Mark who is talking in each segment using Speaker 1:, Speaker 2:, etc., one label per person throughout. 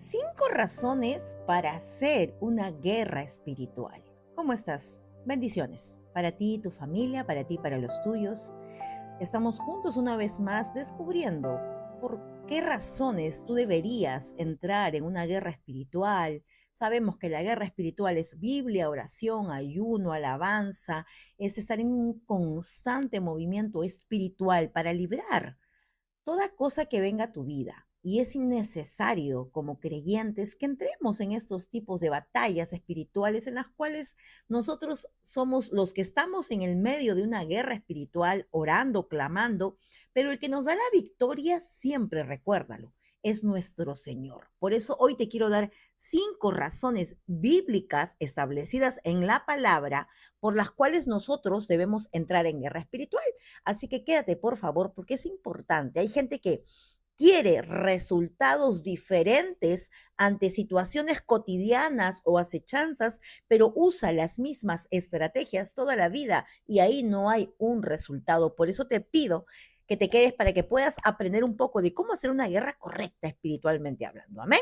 Speaker 1: 5 razones para hacer una guerra espiritual. ¿Cómo estás? Bendiciones para ti y tu familia, para ti y para los tuyos. Estamos juntos una vez más descubriendo por qué razones tú deberías entrar en una guerra espiritual. Sabemos que la guerra espiritual es Biblia, oración, ayuno, alabanza, es estar en un constante movimiento espiritual para librar toda cosa que venga a tu vida. Y es innecesario como creyentes que entremos en estos tipos de batallas espirituales en las cuales nosotros somos los que estamos en el medio de una guerra espiritual, orando, clamando, pero el que nos da la victoria siempre, recuérdalo, es nuestro Señor. Por eso hoy te quiero dar 5 razones bíblicas establecidas en la palabra por las cuales nosotros debemos entrar en guerra espiritual. Así que quédate, por favor, porque es importante. Hay gente que quiere resultados diferentes ante situaciones cotidianas o acechanzas, pero usa las mismas estrategias toda la vida y ahí no hay un resultado. Por eso te pido que te quedes para que puedas aprender un poco de cómo hacer una guerra correcta espiritualmente hablando. Amén.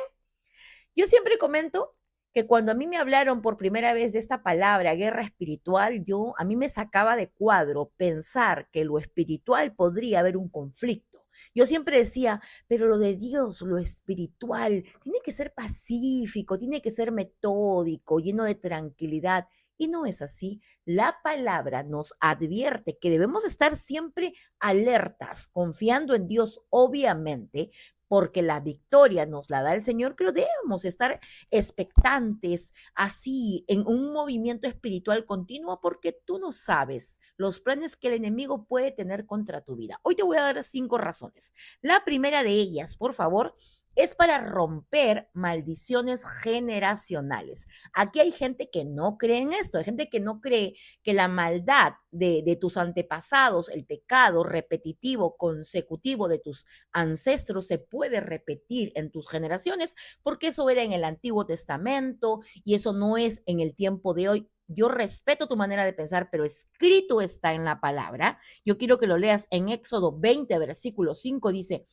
Speaker 1: Yo siempre comento que cuando a mí me hablaron por primera vez de esta palabra, guerra espiritual, a mí me sacaba de cuadro pensar que lo espiritual podría haber un conflicto. Yo siempre decía, pero lo de Dios, lo espiritual, tiene que ser pacífico, tiene que ser metódico, lleno de tranquilidad. Y no es así. La palabra nos advierte que debemos estar siempre alertas, confiando en Dios, obviamente, porque la victoria nos la da el Señor, pero debemos estar expectantes, así, en un movimiento espiritual continuo, porque tú no sabes los planes que el enemigo puede tener contra tu vida. Hoy te voy a dar 5 razones. La primera de ellas, por favor, es para romper maldiciones generacionales. Aquí hay gente que no cree en esto, hay gente que no cree que la maldad de tus antepasados, el pecado repetitivo, consecutivo de tus ancestros se puede repetir en tus generaciones, porque eso era en el Antiguo Testamento y eso no es en el tiempo de hoy. Yo respeto tu manera de pensar, pero escrito está en la palabra. Yo quiero que lo leas en Éxodo 20, versículo 5, dice: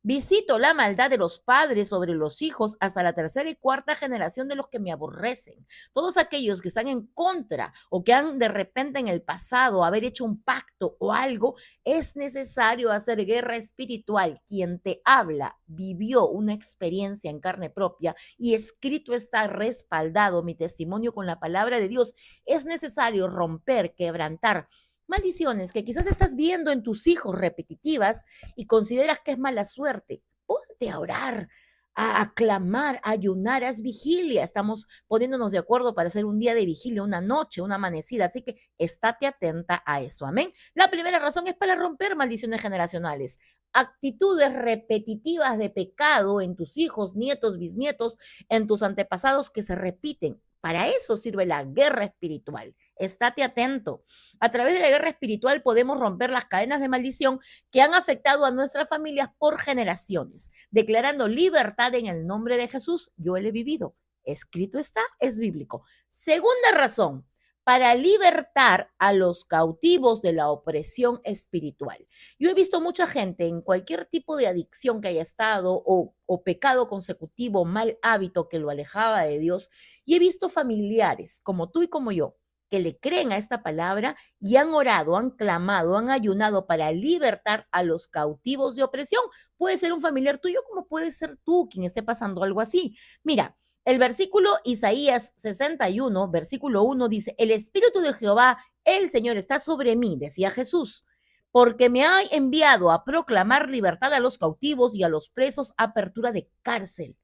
Speaker 1: visito la maldad de los padres sobre los hijos hasta la tercera y cuarta generación de los que me aborrecen. Todos aquellos que están en contra o que han de repente en el pasado haber hecho un pacto o algo, es necesario hacer guerra espiritual. Quien te habla vivió una experiencia en carne propia y escrito está respaldado mi testimonio con la palabra de Dios. Es necesario romper, quebrantar maldiciones que quizás estás viendo en tus hijos repetitivas y consideras que es mala suerte. Ponte a orar, a clamar, a ayunar, haz vigilia. Estamos poniéndonos de acuerdo para hacer un día de vigilia, una noche, una amanecida. Así que estate atenta a eso. Amén. La primera razón es para romper maldiciones generacionales. Actitudes repetitivas de pecado en tus hijos, nietos, bisnietos, en tus antepasados que se repiten. Para eso sirve la guerra espiritual. Estate atento. A través de la guerra espiritual podemos romper las cadenas de maldición que han afectado a nuestras familias por generaciones, declarando libertad en el nombre de Jesús. Yo lo he vivido. Escrito está, es bíblico. Segunda razón, para libertar a los cautivos de la opresión espiritual. Yo he visto mucha gente en cualquier tipo de adicción que haya estado o pecado consecutivo, mal hábito que lo alejaba de Dios, y he visto familiares como tú y como yo que le creen a esta palabra y han orado, han clamado, han ayunado para libertar a los cautivos de opresión. Puede ser un familiar tuyo como puede ser tú quien esté pasando algo así. Mira, el versículo Isaías 61, versículo 1 dice: el Espíritu de Jehová, el Señor, está sobre mí, decía Jesús, porque me ha enviado a proclamar libertad a los cautivos y a los presos, apertura de cárcel.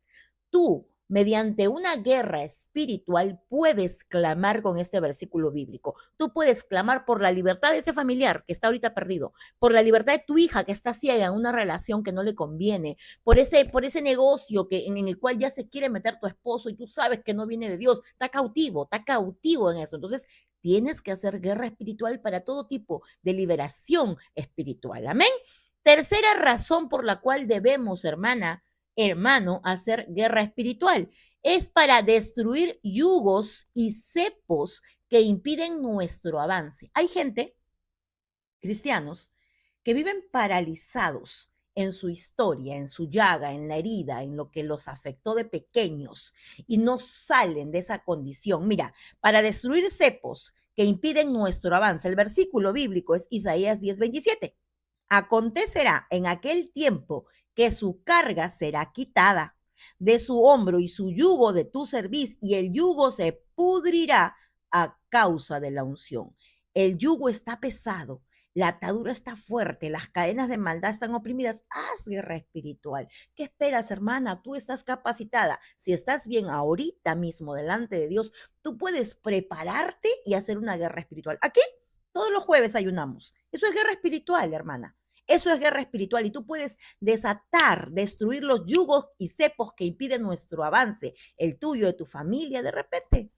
Speaker 1: Tú, mediante una guerra espiritual, puedes clamar con este versículo bíblico. Tú puedes clamar por la libertad de ese familiar que está ahorita perdido, por la libertad de tu hija que está ciega en una relación que no le conviene, por ese negocio en el cual ya se quiere meter tu esposo y tú sabes que no viene de Dios. Está cautivo en eso. Entonces, tienes que hacer guerra espiritual para todo tipo de liberación espiritual. Amén. Tercera razón por la cual debemos, hermano, hacer guerra espiritual. Es para destruir yugos y cepos que impiden nuestro avance. Hay gente, cristianos, que viven paralizados en su historia, en su llaga, en la herida, en lo que los afectó de pequeños y no salen de esa condición. Mira, para destruir cepos que impiden nuestro avance, el versículo bíblico es Isaías 10:27. Acontecerá en aquel tiempo que su carga será quitada de su hombro y su yugo de tu cerviz, y el yugo se pudrirá a causa de la unción. El yugo está pesado, la atadura está fuerte, las cadenas de maldad están oprimidas. Haz guerra espiritual. ¿Qué esperas, hermana? Tú estás capacitada. Si estás bien ahorita mismo delante de Dios, tú puedes prepararte y hacer una guerra espiritual. Aquí todos los jueves ayunamos. Eso es guerra espiritual, hermana. Eso es guerra espiritual y tú puedes desatar, destruir los yugos y cepos que impiden nuestro avance, el tuyo, de tu familia. De repente,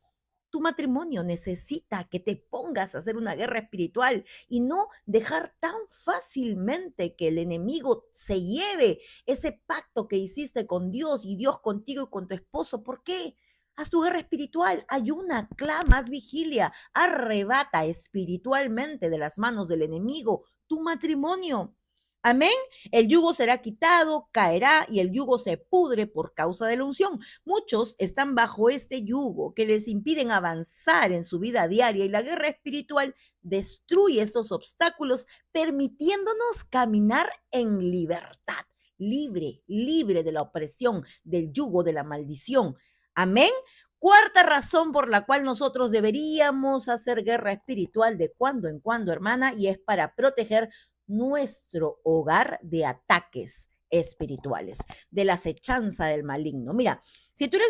Speaker 1: tu matrimonio necesita que te pongas a hacer una guerra espiritual y no dejar tan fácilmente que el enemigo se lleve ese pacto que hiciste con Dios y Dios contigo y con tu esposo. ¿Por qué? Haz tu guerra espiritual, ayuna, clama, haz vigilia, arrebata espiritualmente de las manos del enemigo tu matrimonio. Amén. El yugo será quitado, caerá y el yugo se pudre por causa de la unción. Muchos están bajo este yugo que les impiden avanzar en su vida diaria y la guerra espiritual destruye estos obstáculos, permitiéndonos caminar en libertad, libre de la opresión, del yugo, de la maldición. Amén. Cuarta razón por la cual nosotros deberíamos hacer guerra espiritual de cuando en cuando, hermana, y es para proteger nuestro hogar de ataques espirituales, de la acechanza del maligno. Mira, si tú eres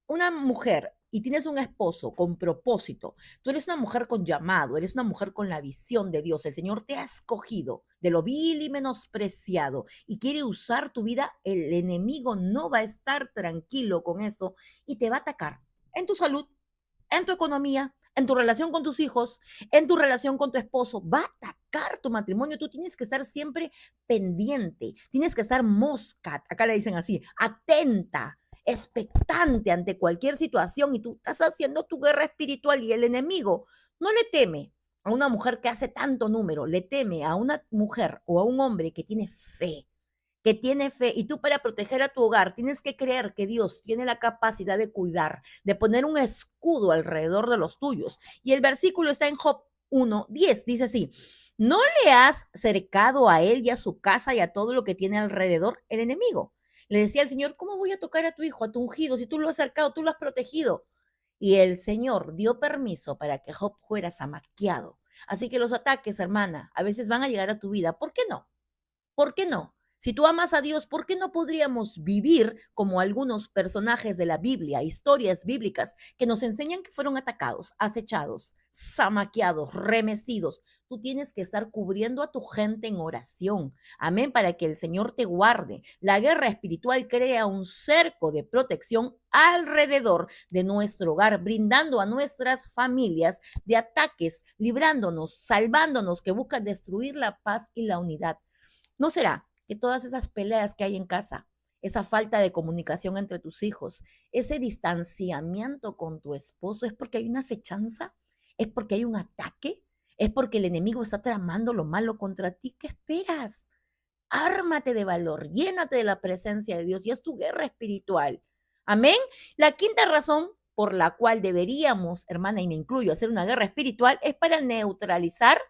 Speaker 1: una mujer y tienes un esposo con propósito, tú eres una mujer con llamado, eres una mujer con la visión de Dios, el Señor te ha escogido de lo vil y menospreciado y quiere usar tu vida, el enemigo no va a estar tranquilo con eso y te va a atacar en tu salud, en tu economía, en tu relación con tus hijos, en tu relación con tu esposo, va a atacar tu matrimonio. Tú tienes que estar siempre pendiente, tienes que estar mosca, acá le dicen así, atenta, expectante ante cualquier situación y tú estás haciendo tu guerra espiritual y el enemigo no le teme a una mujer que hace tanto número, le teme a una mujer o a un hombre que tiene fe, y tú para proteger a tu hogar tienes que creer que Dios tiene la capacidad de cuidar, de poner un escudo alrededor de los tuyos. Y el versículo está en Job 1:10, dice así: ¿no le has cercado a él y a su casa y a todo lo que tiene alrededor el enemigo? Le decía el Señor: ¿cómo voy a tocar a tu hijo, a tu ungido, si tú lo has cercado, tú lo has protegido? Y el Señor dio permiso para que Job fuera zamaqueado. Así que los ataques, hermana, a veces van a llegar a tu vida. ¿Por qué no? ¿Por qué no? Si tú amas a Dios, ¿por qué no podríamos vivir como algunos personajes de la Biblia, historias bíblicas que nos enseñan que fueron atacados, acechados, zamaqueados, remecidos? Tú tienes que estar cubriendo a tu gente en oración. Amén, para que el Señor te guarde. La guerra espiritual crea un cerco de protección alrededor de nuestro hogar, brindando a nuestras familias de ataques, librándonos, salvándonos, que buscan destruir la paz y la unidad. ¿No será que todas esas peleas que hay en casa, esa falta de comunicación entre tus hijos, ese distanciamiento con tu esposo es porque hay una acechanza? ¿Es porque hay un ataque? ¿Es porque el enemigo está tramando lo malo contra ti? ¿Qué esperas? Ármate de valor, llénate de la presencia de Dios y es tu guerra espiritual. Amén. La quinta razón por la cual deberíamos, hermana, y me incluyo, hacer una guerra espiritual es para neutralizar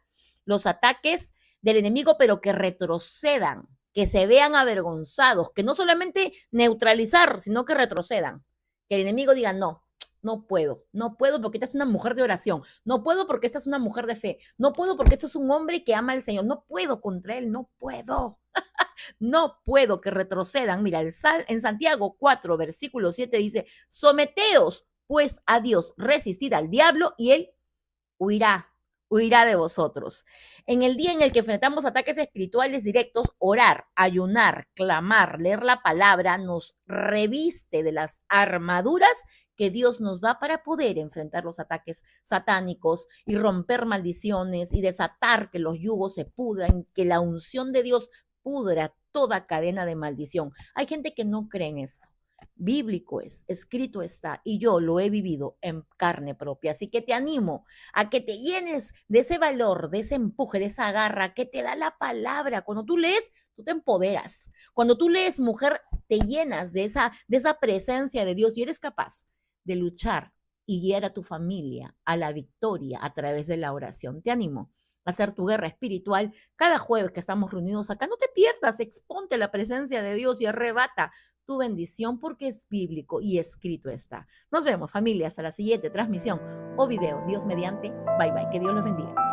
Speaker 1: los ataques del enemigo, pero que retrocedan, que se vean avergonzados, que no solamente neutralizar, sino que retrocedan. Que el enemigo diga: no, no puedo, no puedo porque esta es una mujer de oración, no puedo porque esta es una mujer de fe, no puedo porque esto es un hombre que ama al Señor, no puedo contra él, no puedo. No puedo, que retrocedan. Mira, en Santiago 4, versículo 7 dice: someteos pues a Dios, resistid al diablo y él huirá de vosotros. En el día en el que enfrentamos ataques espirituales directos, orar, ayunar, clamar, leer la palabra nos reviste de las armaduras que Dios nos da para poder enfrentar los ataques satánicos y romper maldiciones y desatar que los yugos se pudran, que la unción de Dios pudra toda cadena de maldición. Hay gente que no cree en esto. Bíblico es, escrito está, y yo lo he vivido en carne propia. Así que te animo a que te llenes de ese valor, de ese empuje, de esa garra que te da la palabra. Cuando tú lees, tú te empoderas. Cuando tú lees mujer, te llenas de esa presencia de Dios y eres capaz de luchar y guiar a tu familia a la victoria a través de la oración. Te animo a hacer tu guerra espiritual cada jueves que estamos reunidos acá. No te pierdas, exponte a la presencia de Dios y arrebata tu bendición porque es bíblico y escrito está. Nos vemos, familia, hasta la siguiente transmisión o video. Dios mediante. Bye bye. Que Dios los bendiga.